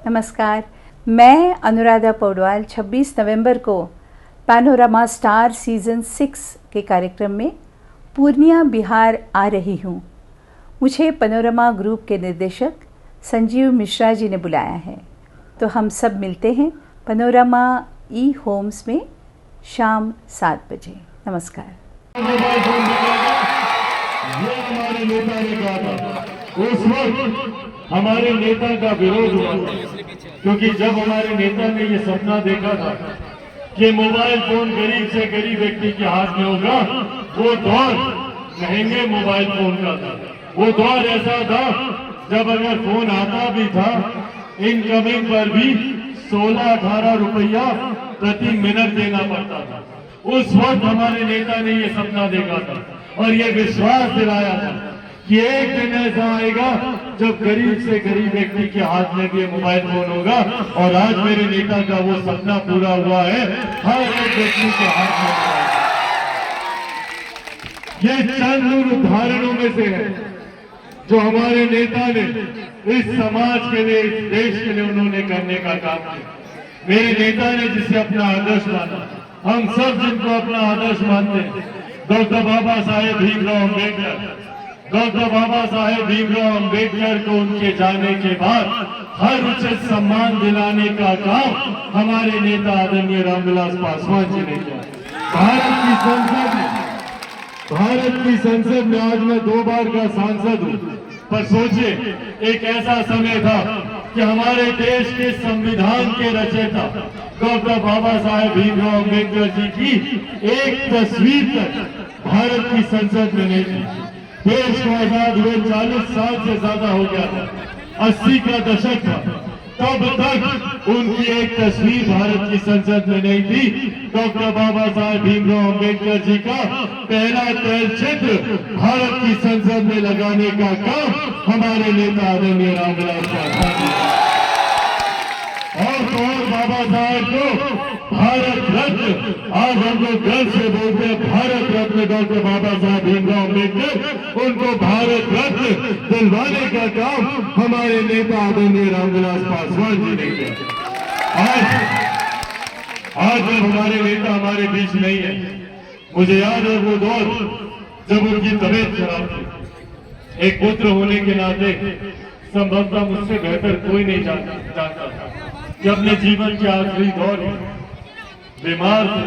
नमस्कार, मैं अनुराधा पौडवाल 26 नवंबर को पैनोरमा स्टार सीज़न 6 के कार्यक्रम में पूर्णिया बिहार आ रही हूँ। मुझे पैनोरमा ग्रुप के निर्देशक संजीव मिश्रा जी ने बुलाया है, तो हम सब मिलते हैं पैनोरमा ई होम्स में शाम 7 बजे। नमस्कार। उस वक्त हमारे नेता का विरोध हुआ था, क्योंकि जब हमारे नेता ने ये सपना देखा था कि मोबाइल फोन गरीब से गरीब व्यक्ति के हाथ में होगा, वो दौर महंगे मोबाइल फोन का था। वो दौर ऐसा था जब अगर फोन आता भी था इनकमिंग पर भी 16-18 रुपया प्रति मिनट देना पड़ता था। उस वक्त हमारे नेता ने ये सपना देखा था और ये विश्वास दिलाया था कि एक दिन ऐसा आएगा जब गरीब से गरीब व्यक्ति के हाथ में भी मोबाइल फोन होगा। और आज मेरे नेता का वो सपना पूरा हुआ है, हर एक व्यक्ति के हाथ में। ये चंद उदाहरणों में से है जो हमारे नेता ने इस समाज के लिए, इस देश के लिए उन्होंने करने का काम किया। मेरे नेता ने जिसे अपना आदर्श माना, हम सब जिनको अपना आदर्श मानते हैं, डॉक्टर बाबा साहेब भीमराव अम्बेडकर। डॉक्टर बाबा साहेब भीमराव अम्बेडकर को उनके जाने के बाद हर उचित सम्मान दिलाने का काम हमारे नेता आदरणीय रामविलास पासवान जी ने किया। भारत की संसद में आज मैं 2 बार का सांसद हूँ, पर सोचिए एक ऐसा समय था कि हमारे देश के संविधान के रचयिता डॉक्टर बाबा साहेब भीमराव अम्बेडकर जी की एक तस्वीर तक भारत की संसद में नहीं थी। देश को आजाद हुए 40 साल से ज्यादा हो गया था, 80 का दशक था, तब तक उनकी एक तस्वीर भारत की संसद में नहीं थी। डॉक्टर बाबा साहेब भीमराव अम्बेडकर जी का पहला तैलचित्र भारत की संसद में लगाने का काम हमारे नेता आदरणीय रामविलास पासवान और बाबा साहेब को भारत रत्न, आज हम लोग गर्व से बोलते हैं भारत रत्न डॉक्टर बाबा साहेब भीमराव अम्बेडकर, उनको भारत रत्न दिलवाने का काम हमारे नेता आदरणीय रामविलास पासवान जी ने किया। आज जब हमारे नेता हमारे बीच नहीं है, मुझे याद है वो दौर जब उनकी तबीयत खराब थी। एक पुत्र होने के नाते संभवतः मुझसे बेहतर कोई नहीं जानता था कि अपने जीवन के आखिरी दौर में बीमार थे,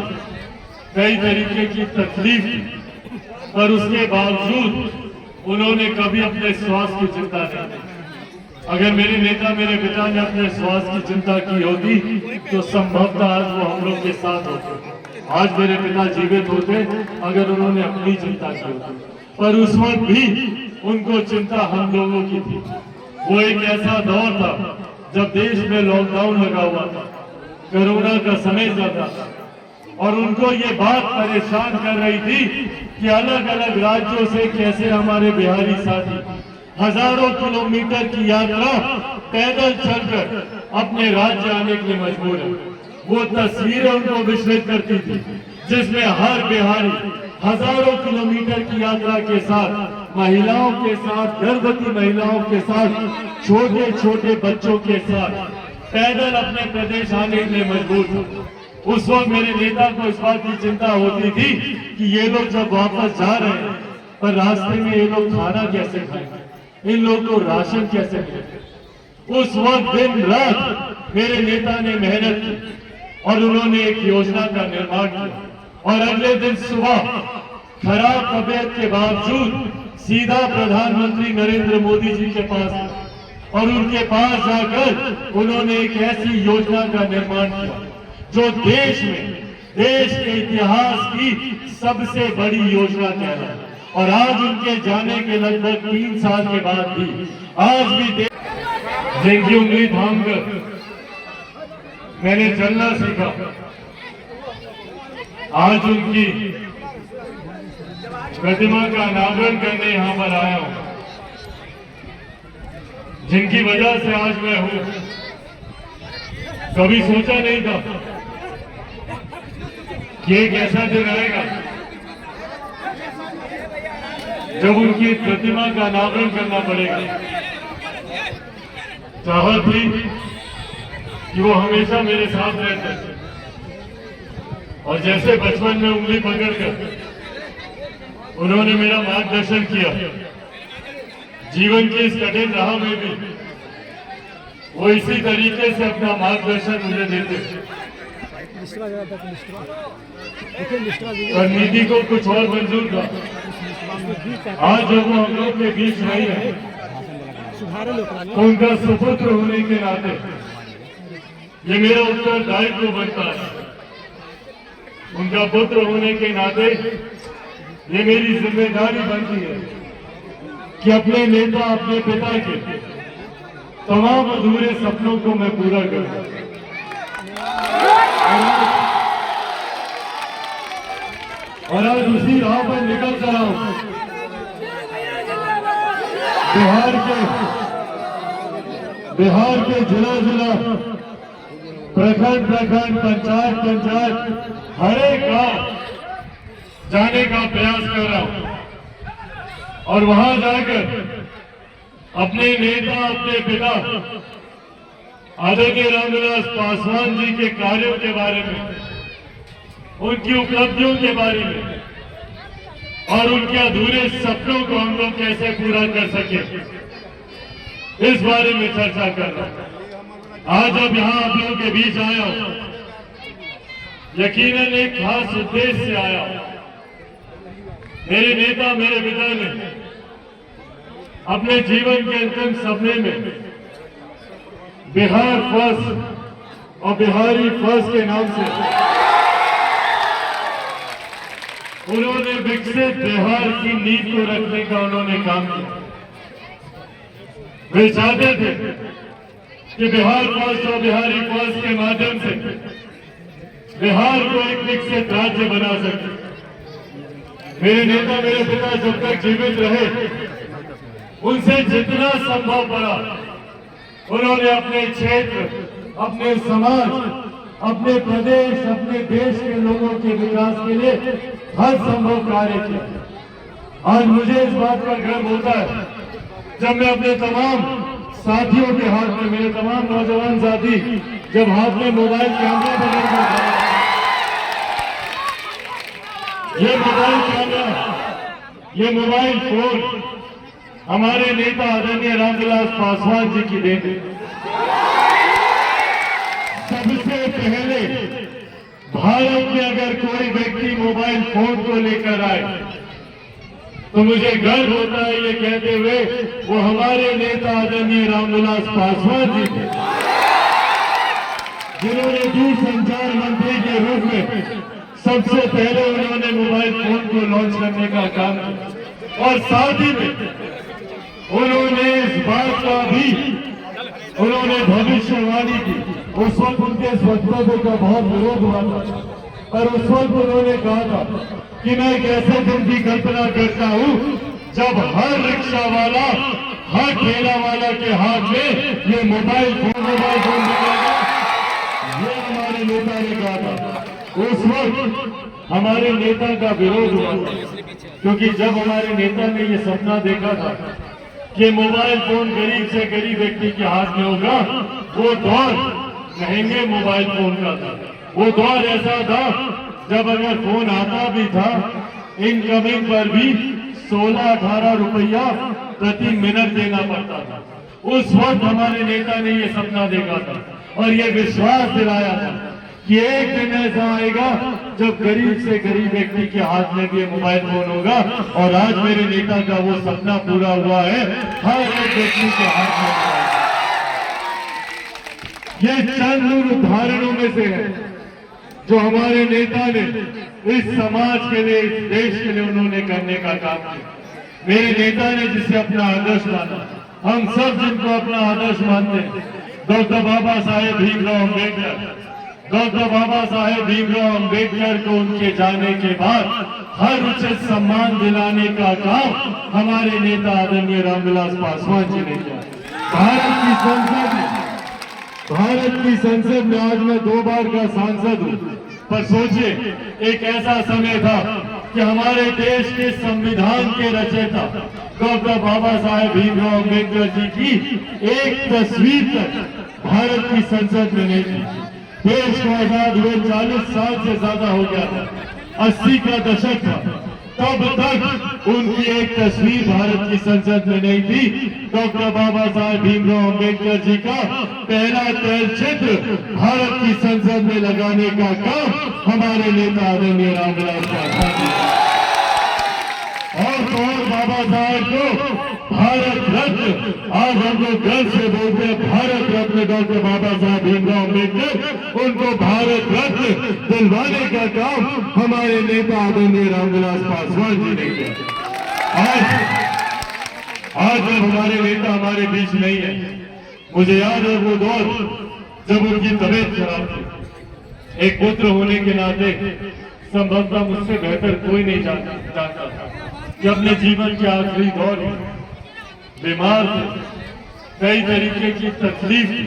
कई तरीके की तकलीफ थी, पर उसके बावजूद उन्होंने कभी अपने स्वास्थ्य की चिंता नहीं की। अगर मेरे नेता, मेरे पिता ने अपने स्वास्थ्य की चिंता की होती तो संभवतः आज वो हम लोग के साथ होते। आज मेरे पिता जीवित होते अगर उन्होंने अपनी चिंता की होती, पर उस वक्त भी उनको चिंता हम लोगों की थी। वो एक ऐसा दौर था जब देश में लॉकडाउन लगा हुआ था, कोरोना का समय चलता था, और उनको ये बात परेशान कर रही थी कि अलग अलग राज्यों से कैसे हमारे बिहारी साथी हजारों किलोमीटर की यात्रा पैदल चलकर अपने राज्य आने के लिए मजबूर है। वो तस्वीरें उनको विचलित करती थी जिसमें हर बिहारी हजारों किलोमीटर की यात्रा के साथ, महिलाओं के साथ, गर्भवती महिलाओं के साथ, छोटे छोटे बच्चों के साथ पैदल अपने प्रदेश आने के लिए मजबूर था। उस वक्त मेरे नेता को इस बात की चिंता होती थी कि ये लोग जब वापस जा रहे हैं, पर रास्ते में ये लोग खाना कैसे खाएंगे, इन लोगों को राशन कैसे मिलेगा। उस वक्त दिन रात मेरे नेता ने मेहनत की और उन्होंने एक योजना का निर्माण किया, और अगले दिन सुबह खराब तबीयत के बावजूद सीधा प्रधानमंत्री नरेंद्र मोदी जी के पास और उनके पास जाकर उन्होंने एक ऐसी योजना का निर्माण किया जो देश में, देश के इतिहास की सबसे बड़ी योजना कहलाए। और आज उनके जाने के लगभग 3 साल के बाद भी आज भी जिनकी उंगली थाम कर मैंने चलना सीखा, आज उनकी प्रतिमा का अनावरण करने यहाँ पर आया हूँ, जिनकी वजह से आज मैं हूँ। कभी सोचा नहीं था कि एक ऐसा दिन आएगा जब उनकी प्रतिमा का अनावरण करना पड़ेगा। चाहत थी कि वो हमेशा मेरे साथ रहते थे और जैसे बचपन में उंगली पकड़कर उन्होंने मेरा मार्गदर्शन किया, जीवन की इस कठिन राह में भी वो इसी तरीके से अपना मार्गदर्शन मुझे देते। पर निधि को कुछ और मंजूर था। आज जब वो हम लोग के बीच नहीं है तो उनका सुपुत्र होने के नाते ये मेरा उत्तरदायित्व बनता है। उनका पुत्र होने के नाते ये मेरी जिम्मेदारी बनती है कि अपने नेता, अपने पिता के तमाम अधूरे सपनों को मैं पूरा करूं। और आज उसी राह पर निकल कर रहा हूं। बिहार के जिला जिला, प्रखंड प्रखंड, पंचायत पंचायत, हर एक गांव जाने का प्रयास कर रहा हूं और वहां जाकर अपने नेता, अपने पिता आदरणीय रामविलास पासवान जी के कार्यों के बारे में, उनकी उपलब्धियों के बारे में और उनके अधूरे सपनों को हम लोग कैसे पूरा कर सके, इस बारे में चर्चा कर रहा हूं। आज अब यहां आप लोगों के बीच आया हूं, यकीनन एक खास उद्देश्य से आया हूं। मेरे नेता, मेरे पिता ने अपने जीवन के अंतिम सपने में बिहार फर्स्ट और बिहारी फर्स्ट के नाम से उन्होंने विकसित बिहार की नींव को रखने का उन्होंने काम किया। वे चाहते थे कि बिहार फर्स्ट और बिहारी फर्स्ट के माध्यम से बिहार को एक विकसित राज्य बना सके। मेरे नेता, मेरे पिता जब तक जीवित रहे, उनसे जितना संभव पड़ा उन्होंने अपने क्षेत्र, अपने समाज, अपने प्रदेश, अपने देश के लोगों के विकास के लिए हर संभव कार्य किया। आज मुझे इस बात का गर्व होता है जब मैं अपने तमाम साथियों के हाथ में, मेरे तमाम नौजवान साथी जब हाथ में मोबाइल कैमरा पकड़कर, ये मोबाइल कैमरा, ये मोबाइल फोन हमारे नेता आदरणीय रामविलास पासवान जी की देन है। सबसे पहले भारत में अगर कोई व्यक्ति मोबाइल फोन को लेकर आए तो मुझे गर्व होता है ये कहते हुए वो हमारे नेता आदरणीय रामविलास पासवान जी थे, जिन्होंने दूरसंचार मंत्री के रूप में सबसे पहले उन्होंने मोबाइल फोन को लॉन्च करने का काम किया। और साथ ही में उन्होंने इस बात का भी उन्होंने भविष्यवाणी की। उस वक्त उनके वक्तव्य का बहुत विरोध हुआ था, पर उस वक्त उन्होंने कहा था कि मैं एक ऐसे दिन की कल्पना करता हूं जब हर रिक्शा वाला, हर ठेला वाला के हाथ में ये मोबाइल फोन दिखेगा। ये हमारे नेता ने कहा था। उस वक्त हमारे नेता का विरोध हुआ था, क्योंकि जब हमारे नेता ने ये सपना देखा था कि मोबाइल फोन गरीब से गरीब व्यक्ति के हाथ में होगा, वो दौर महंगे मोबाइल फोन का था। वो दौर ऐसा था जब अगर फोन आता भी था, इनकमिंग पर भी 16-18 रुपया प्रति मिनट देना पड़ता था। उस वक्त हमारे नेता ने ये सपना देखा था और ये विश्वास दिलाया था कि एक दिन ऐसा आएगा जब गरीब से गरीब व्यक्ति के हाथ में भी मोबाइल फोन होगा। और आज मेरे नेता का वो सपना पूरा हुआ है, हर एक व्यक्ति के हाथ में। ये चंद उन उदाहरणों में से है जो हमारे नेता ने इस समाज के लिए, इस देश के लिए उन्होंने करने का काम किया। मेरे नेता ने जिसे अपना आदर्श माना, हम सब जिनको अपना आदर्श मानते हैं, डॉक्टर बाबा साहेब भीमराव अम्बेडकर। डॉक्टर बाबा साहेब भीमराव अम्बेडकर को उनके जाने के बाद हर उचित सम्मान दिलाने का काम हमारे नेता आदरणीय रामविलास पासवान जी ने किया। भारत की संसद में आज मैं 2 बार का सांसद हूं, पर सोचिए एक ऐसा समय था कि हमारे देश के संविधान के रचयिता डॉक्टर बाबा साहेब भीमराव अम्बेडकर जी की एक तस्वीर तक भारत की संसद में नहीं थी। देश को आजाद हुए 40 साल से ज्यादा हो गया था, 80 का दशक था, तब तक उनकी एक तस्वीर भारत की संसद में नहीं थी। डॉक्टर बाबा साहेब भीमराव अम्बेडकर जी का पहला तैलचित्र भारत की संसद में लगाने का काम हमारे नेता आदरणीय रामविलास पासवान जी और बाबा साहेब को भारत रत्न, आज हम लोग गर्व से बोलते हैं भारत रत्न डॉक्टर बाबा साहेब भीमराव अम्बेडकर, उनको भारत रत्न दिलवाने का काम हमारे नेता आदरणीय रामविलास पासवान जी ने किया। आज जब हमारे नेता हमारे बीच नहीं है, मुझे याद है वो दौर जब उनकी तबीयत खराब थी। एक पुत्र होने के नाते संभवतः मुझसे बेहतर कोई नहीं जानता था कि अपने जीवन के आखिरी दौर में बीमार थे, कई तरीके की तकलीफ थी,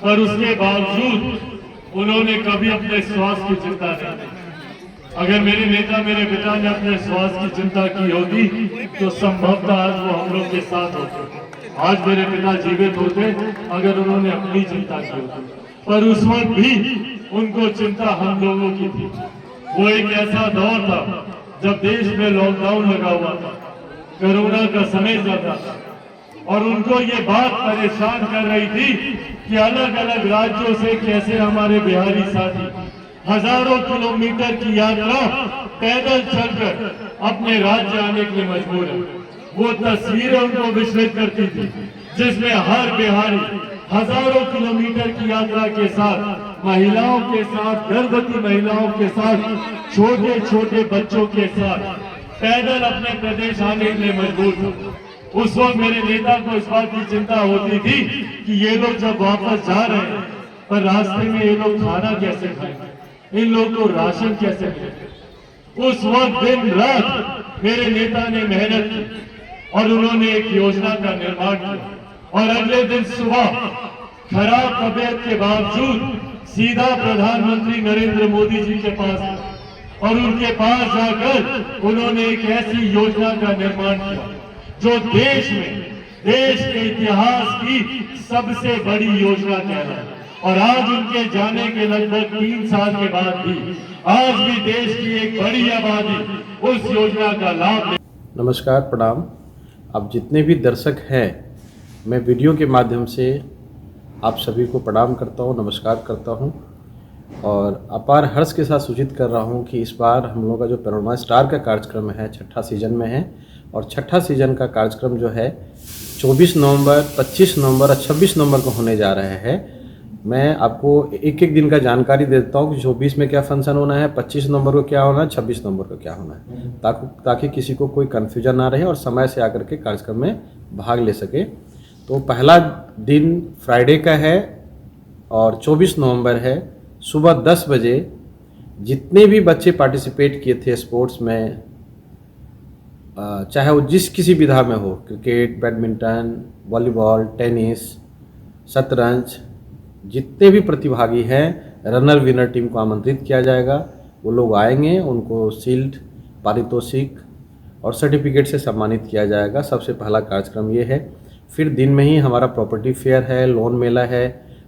पर उसके बावजूद उन्होंने कभी अपने स्वास्थ्य की चिंता नहीं की। अगर मेरे नेता, मेरे पिता ने अपने स्वास्थ्य की चिंता की होती तो संभवतः आज वो हम लोग के साथ होते। आज मेरे पिता जीवित होते अगर उन्होंने अपनी चिंता की होती, पर उस वक्त भी उनको चिंता हम लोगों की थी। वो एक ऐसा दौर था जब देश में लॉकडाउन लगा हुआ था, कोरोना का समय चल रहा था, और उनको ये बात परेशान कर रही थी कि अलग अलग राज्यों से कैसे हमारे बिहारी साथी हजारों किलोमीटर की यात्रा पैदल चलकर अपने राज्य आने के लिए मजबूर है। वो तस्वीरें उनको विचलित करती थी जिसमें हर बिहारी हजारों किलोमीटर की यात्रा के साथ, महिलाओं के साथ, गर्भवती महिलाओं के साथ, छोटे छोटे बच्चों के साथ पैदल अपने प्रदेश आने के लिए मजबूर था। उस वक्त मेरे नेता को इस बात की चिंता होती थी कि ये लोग जब वापस जा रहे हैं, पर रास्ते में ये लोग खाना कैसे खाएंगे, इन लोग को राशन कैसे मिलेगा। उस वक्त दिन रात मेरे नेता ने मेहनत की और उन्होंने एक योजना का निर्माण किया, और अगले दिन सुबह खराब तबीयत के बावजूद सीधा प्रधानमंत्री नरेंद्र मोदी जी के पास गए और उनके पास जाकर उन्होंने एक ऐसी योजना का निर्माण किया जो देश में, देश के इतिहास की सबसे बड़ी योजना कहलाए। और आज उनके जाने के लगभग 3 साल के बाद भी आज भी देश की एक बड़ी आबादी उस योजना का लाभ ले। नमस्कार, प्रणाम। आप जितने भी दर्शक हैं, मैं वीडियो के माध्यम से आप सभी को प्रणाम करता हूं, नमस्कार करता हूं, और अपार हर्ष के साथ सूचित कर रहा हूं कि इस बार हम लोग का जो पैनोरमा स्टार का कार्यक्रम है 6ठा सीजन में है, और 6ठा सीजन का कार्यक्रम जो है 24 नवंबर, 25 नवंबर और 26 नवंबर को होने जा रहे हैं। मैं आपको एक एक दिन का जानकारी देता हूँ कि 24 में क्या फंक्शन होना है, 25 नवंबर को क्या होना है, 26 नवंबर को क्या होना है, ताकि किसी को कोई कन्फ्यूजन ना रहे और समय से आकर के कार्यक्रम में भाग ले सके। तो पहला दिन फ्राइडे का है और 24 नवंबर है। सुबह 10 बजे जितने भी बच्चे पार्टिसिपेट किए थे स्पोर्ट्स में, चाहे वो जिस किसी विधा में हो, क्रिकेट, बैडमिंटन, वॉलीबॉल, टेनिस, शतरंज, जितने भी प्रतिभागी हैं, रनर विनर टीम को आमंत्रित किया जाएगा। वो लोग आएंगे, उनको शील्ड, पारितोषिक और सर्टिफिकेट से सम्मानित किया जाएगा। सबसे पहला कार्यक्रम ये है। फिर दिन में ही हमारा प्रॉपर्टी फेयर है, लोन मेला है,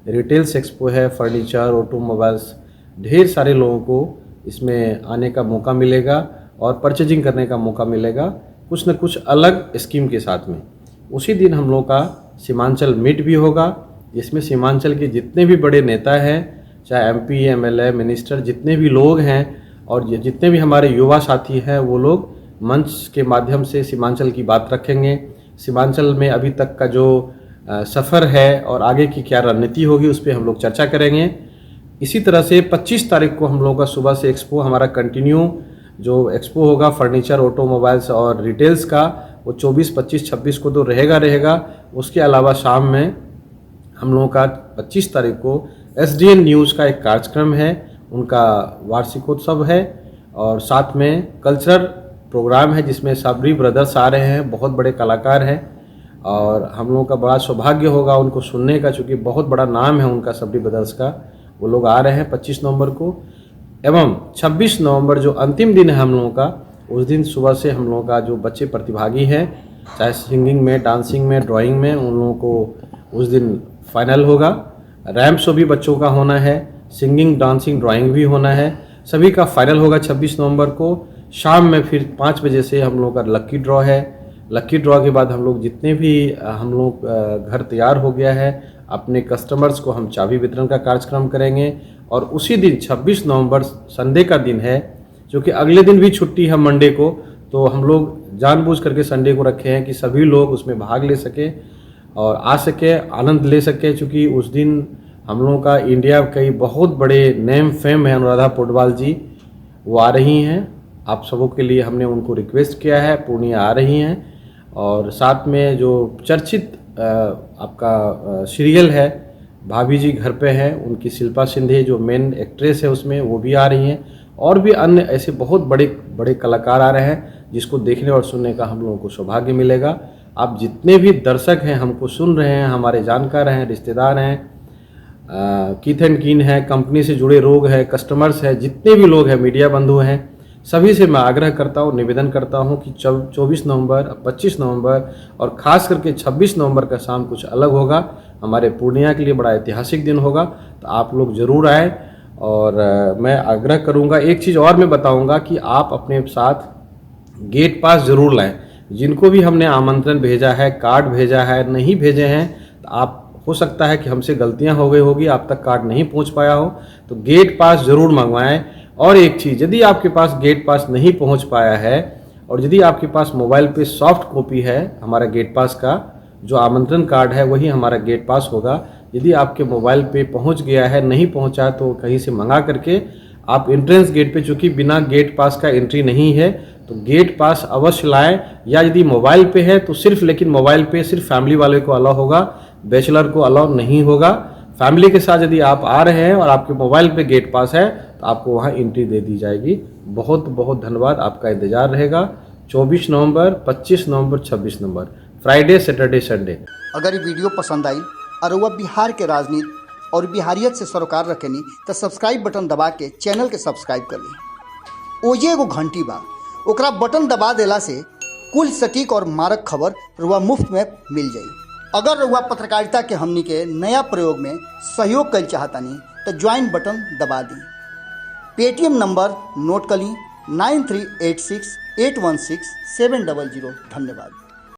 रिटेल्स एक्सपो है, फर्नीचर, ऑटोमोबाइल्स, ढेर सारे लोगों को इसमें आने का मौका मिलेगा और परचेजिंग करने का मौका मिलेगा, कुछ न कुछ अलग स्कीम के साथ में। उसी दिन हम लोग का सीमांचल मीट भी होगा, जिसमें सीमांचल के जितने भी बड़े नेता हैं, चाहे MP, MLA, मिनिस्टर, जितने भी लोग हैं और जितने भी हमारे युवा साथी हैं, वो लोग मंच के माध्यम से सीमांचल की बात रखेंगे। सीमांचल में अभी तक का जो सफ़र है और आगे की क्या रणनीति होगी, उस पर हम लोग चर्चा करेंगे। इसी तरह से 25 तारीख को हम लोगों का सुबह से एक्सपो हमारा कंटिन्यू जो एक्सपो होगा फर्नीचर, ऑटोमोबाइल्स और रिटेल्स का, वो 24, 25, 26 को तो रहेगा। उसके अलावा शाम में हम लोगों का 25 तारीख को SDN न्यूज़ का एक कार्यक्रम है, उनका वार्षिकोत्सव है, और साथ में कल्चरल प्रोग्राम है जिसमें साबरी ब्रदर्स आ रहे हैं, बहुत बड़े कलाकार हैं, और हम लोगों का बड़ा सौभाग्य होगा उनको सुनने का, चूँकि बहुत बड़ा नाम है उनका साबरी ब्रदर्स का। वो लोग आ रहे हैं 25 नवंबर को। एवं 26 नवंबर जो अंतिम दिन है हम लोगों का, उस दिन सुबह से हम लोगों का जो बच्चे प्रतिभागी हैं, चाहे सिंगिंग में, डांसिंग में, ड्राइंग में, उन लोगों को उस दिन फाइनल होगा। रैम्प शो भी बच्चों का होना है, सिंगिंग, डांसिंग, ड्राइंग भी होना है। सभी का फाइनल होगा 26 नवंबर को शाम में। फिर 5 बजे से हम लोग का लक्की ड्रॉ है। लक्की ड्रॉ के बाद हम लोग जितने भी हम लोग घर तैयार हो गया है, अपने कस्टमर्स को हम चाबी वितरण का कार्यक्रम करेंगे। और उसी दिन 26 नवंबर संडे का दिन है, जो कि अगले दिन भी छुट्टी है मंडे को, तो हम लोग जानबूझ करके संडे को रखे हैं कि सभी लोग उसमें भाग ले सके और आ सके, आनंद ले सके। चूँकि उस दिन हम लोगों का इंडिया कई बहुत बड़े नेम फेम है, अनुराधा पौडवाल जी वो आ रही हैं। आप सबों के लिए हमने उनको रिक्वेस्ट किया है, पूर्णिया आ रही हैं। और साथ में जो चर्चित आपका सीरियल है भाभी जी घर पे हैं, उनकी शिल्पा शिंदे जो मेन एक्ट्रेस है उसमें, वो भी आ रही हैं। और भी अन्य ऐसे बहुत बड़े बड़े कलाकार आ रहे हैं जिसको देखने और सुनने का हम लोगों को सौभाग्य मिलेगा। आप जितने भी दर्शक हैं, हमको सुन रहे हैं, हमारे जानकार हैं, रिश्तेदार हैं, कीथ एंड कीन है, कंपनी से जुड़े लोग हैं, कस्टमर्स हैं, जितने भी लोग हैं, मीडिया बंधु हैं, सभी से मैं आग्रह करता हूँ, निवेदन करता हूँ कि 24 नवंबर, 25 नवंबर और ख़ास करके 26 नवंबर का शाम कुछ अलग होगा। हमारे पूर्णिया के लिए बड़ा ऐतिहासिक दिन होगा, तो आप लोग ज़रूर आएँ। और मैं आग्रह करूँगा, एक चीज़ और मैं बताऊँगा कि आप अपने साथ गेट पास ज़रूर लाएँ। जिनको भी हमने आमंत्रण भेजा है, कार्ड भेजा है, नहीं भेजे हैं, तो आप हो सकता है कि हमसे गलतियां हो गई होगी, आप तक कार्ड नहीं पहुंच पाया हो, तो गेट पास ज़रूर मंगवाएं। और एक चीज़, यदि आपके पास गेट पास नहीं पहुंच पाया है और यदि आपके पास मोबाइल पे सॉफ्ट कॉपी है हमारा गेट पास का, जो आमंत्रण कार्ड है वही हमारा गेट पास होगा। यदि आपके मोबाइल पे पहुंच गया है, नहीं पहुंचा, तो कहीं से मंगा करके आप एंट्रेंस गेट पे, चूँकि बिना गेट पास का एंट्री नहीं है, तो गेट पास अवश्य लाएं। या यदि मोबाइल पे है तो सिर्फ, लेकिन मोबाइल पे सिर्फ फैमिली वाले को अलाउ होगा, बैचलर को अलाउ नहीं होगा। फैमिली के साथ यदि आप आ रहे हैं और आपके मोबाइल पे गेट पास है तो आपको वहाँ एंट्री दे दी जाएगी। बहुत बहुत धन्यवाद, आपका इंतजार रहेगा। 24 नवंबर, 25 नवंबर, 26 नवंबर, फ्राइडे, सैटरडे, संडे। अगर ये वीडियो पसंद आई और वह बिहार के राजनीति और बिहारियत से सरोकार रखेनी तो सब्सक्राइब बटन दबा के चैनल के सब्सक्राइब कर ली। ओजे एगो घंटी बा, ओकरा बटन दबा देला से कुल सटीक और मारक खबर रुआ मुफ्त में मिल जाई। अगर रुआ पत्रकारिता के हमनी के नया प्रयोग में सहयोग कर चाहतानी तो ज्वाइन बटन दबा दी। पेटीएम नंबर नोट कर ली 9386816700। धन्यवाद।